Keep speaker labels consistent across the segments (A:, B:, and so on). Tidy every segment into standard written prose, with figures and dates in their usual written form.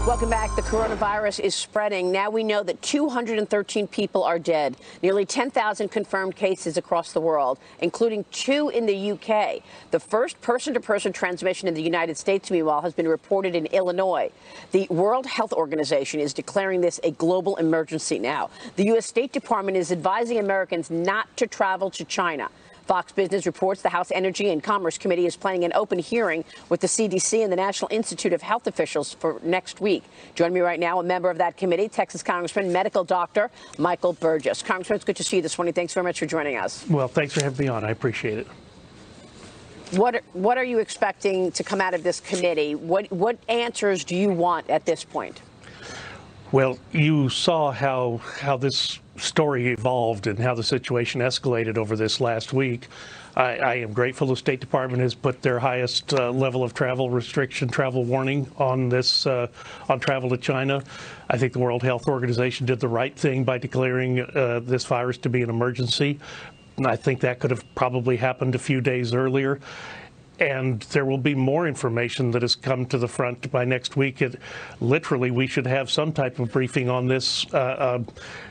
A: Welcome back. The coronavirus is spreading. Now we know that 213 people are dead, nearly 10,000 confirmed cases across the world, including 2 in the UK. The first person-to-person transmission in the United States, meanwhile, has been reported in Illinois. The World Health Organization is declaring this a global emergency now. The U.S. State Department is advising Americans not to travel to China. Fox Business reports the House Energy and Commerce Committee is planning an open hearing with the CDC and the National Institute of Health officials for next week. Joining me right now, a member of that committee, Texas Congressman, medical doctor Michael Burgess. Congressman, it's good to see you this morning. Thanks very much for joining us.
B: Well, thanks for having me on. I appreciate it.
A: What are you expecting to come out of this committee? What answers do you want at this point?
B: Well, you saw how this story evolved and how the situation escalated over this last week. I am grateful the State Department has put their highest level of travel restriction, travel warning on this, on travel to China. I think the World Health Organization did the right thing by declaring this virus to be an emergency. And I think that could have probably happened a few days earlier. And there will be more information that has come to the front by next week. Literally, we should have some type of briefing on this,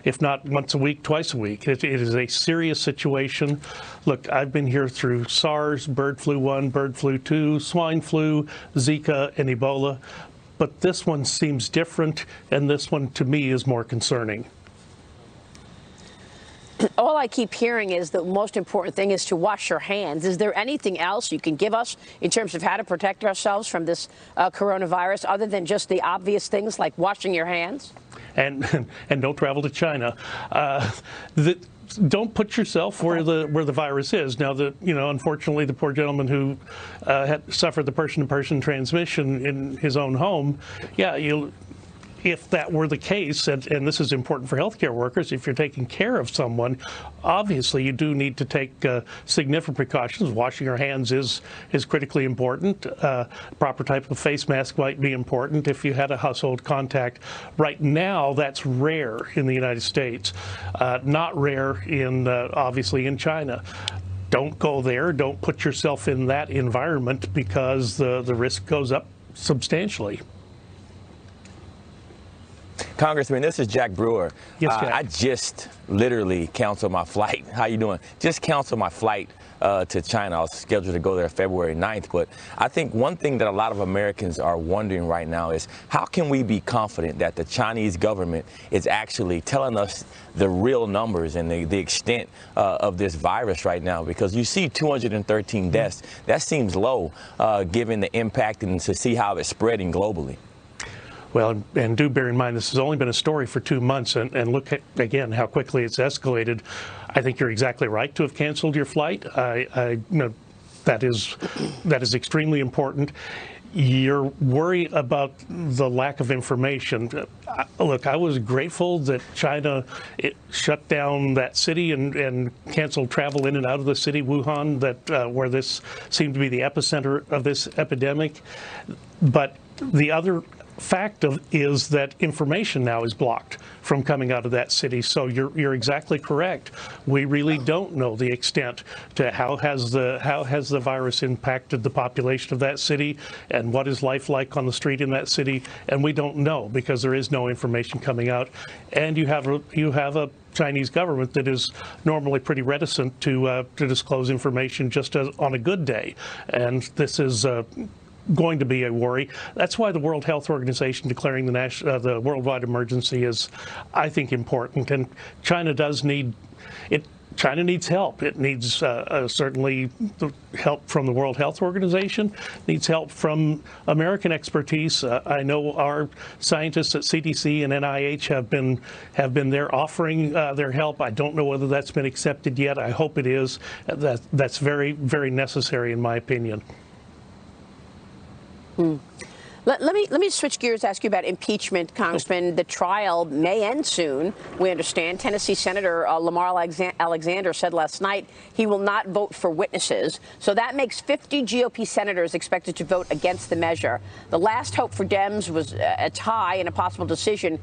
B: if not once a week, twice a week. It is a serious situation. Look, I've been here through SARS, bird flu 1, bird flu 2, swine flu, Zika, and Ebola. But this one seems different, and this one, to me, is more concerning.
A: All I keep hearing is the most important thing is to wash your hands. Is there anything else you can give us in terms of how to protect ourselves from this coronavirus other than just the obvious things like washing your hands?
B: And don't travel to China. Don't put yourself where the virus is. Now, unfortunately, the poor gentleman who had suffered the person-to-person transmission in his own home, if that were the case, and this is important for healthcare workers, if you're taking care of someone, obviously you do need to take significant precautions. Washing your hands is critically important. Proper type of face mask might be important if you had a household contact. Right now, that's rare in the United States, not rare in obviously in China. Don't go there. Don't put yourself in that environment because the risk goes up substantially.
C: Congressman, this is Jack Brewer.
B: Yes, Jack.
C: I just literally canceled my flight. How you doing? Just canceled my flight to China. I was scheduled to go there February 9th. But I think one thing that a lot of Americans are wondering right now is how can we be confident that the Chinese government is actually telling us the real numbers and the extent of this virus right now? Because you see 213 deaths. That seems low given the impact and to see how it's spreading globally.
B: Well, and do bear in mind, this has only been a story for 2 months, and look at, again, how quickly it's escalated. I think you're exactly right to have canceled your flight. That is extremely important. Your worry about the lack of information. Look, I was grateful that China shut down that city and canceled travel in and out of the city, Wuhan, where this seemed to be the epicenter of this epidemic. But the other fact is that information now is blocked from coming out of that city. So you're exactly correct. We really don't know the extent to how has the virus impacted the population of that city and what is life like on the street in that city, and we don't know because there is no information coming out. And you have a Chinese government that is normally pretty reticent to disclose information just on a good day, and this is going to be a worry. That's why the World Health Organization declaring the worldwide emergency is, I think, important. And China does need it. China needs help. It needs certainly the help from the World Health Organization. Needs help from American expertise. I know our scientists at CDC and NIH have been there offering their help. I don't know whether that's been accepted yet. I hope it is. That's very, very necessary, in my opinion.
A: Let me switch gears, ask you about impeachment, Congressman. The trial may end soon, we understand. Tennessee Senator Lamar Alexander said last night he will not vote for witnesses. So that makes 50 GOP senators expected to vote against the measure. The last hope for Dems was a tie and a possible decision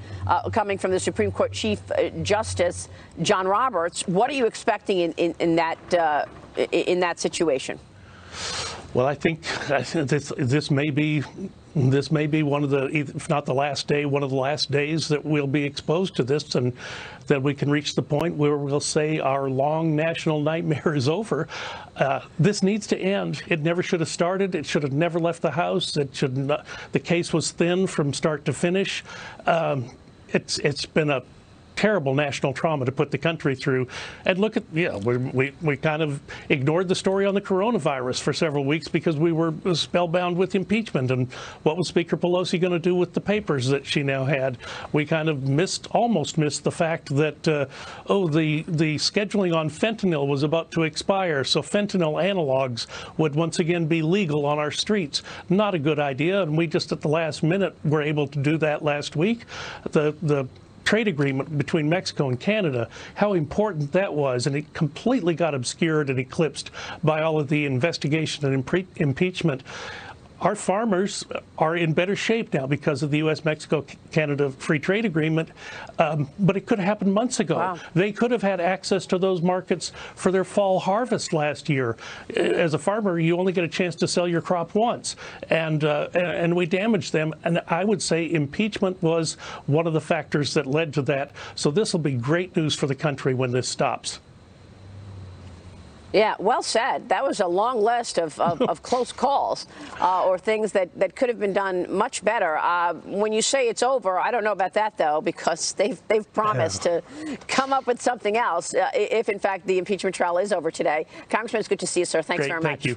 A: coming from the Supreme Court Chief Justice John Roberts. What are you expecting in that situation?
B: Well, I think this may be one of the, if not the last day, one of the last days that we'll be exposed to this, and that we can reach the point where we'll say our long national nightmare is over. This needs to end. It never should have started. It should have never left the House. It should not, the case was thin from start to finish. It's been a terrible national trauma to put the country through. And look at, we kind of ignored the story on the coronavirus for several weeks because we were spellbound with impeachment. And what was Speaker Pelosi going to do with the papers that she now had? We kind of almost missed the fact that, the scheduling on fentanyl was about to expire. So fentanyl analogs would once again be legal on our streets. Not a good idea. And we just at the last minute were able to do that last week. The trade agreement between Mexico and Canada, how important that was, and it completely got obscured and eclipsed by all of the investigation and impeachment. Our farmers are in better shape now because of the U.S.-Mexico-Canada Free Trade Agreement, but it could have happened months ago.
A: Wow.
B: They could have had access to those markets for their fall harvest last year. As a farmer, you only get a chance to sell your crop once, and we damaged them. And I would say impeachment was one of the factors that led to that. So this will be great news for the country when this stops.
A: Yeah, well said. That was a long list of close calls or things that could have been done much better. When you say it's over, I don't know about that, though, because they've promised to come up with something else if, in fact, the impeachment trial is over today. Congressman, it's good to see you, sir. Thanks very much.
B: Thank you.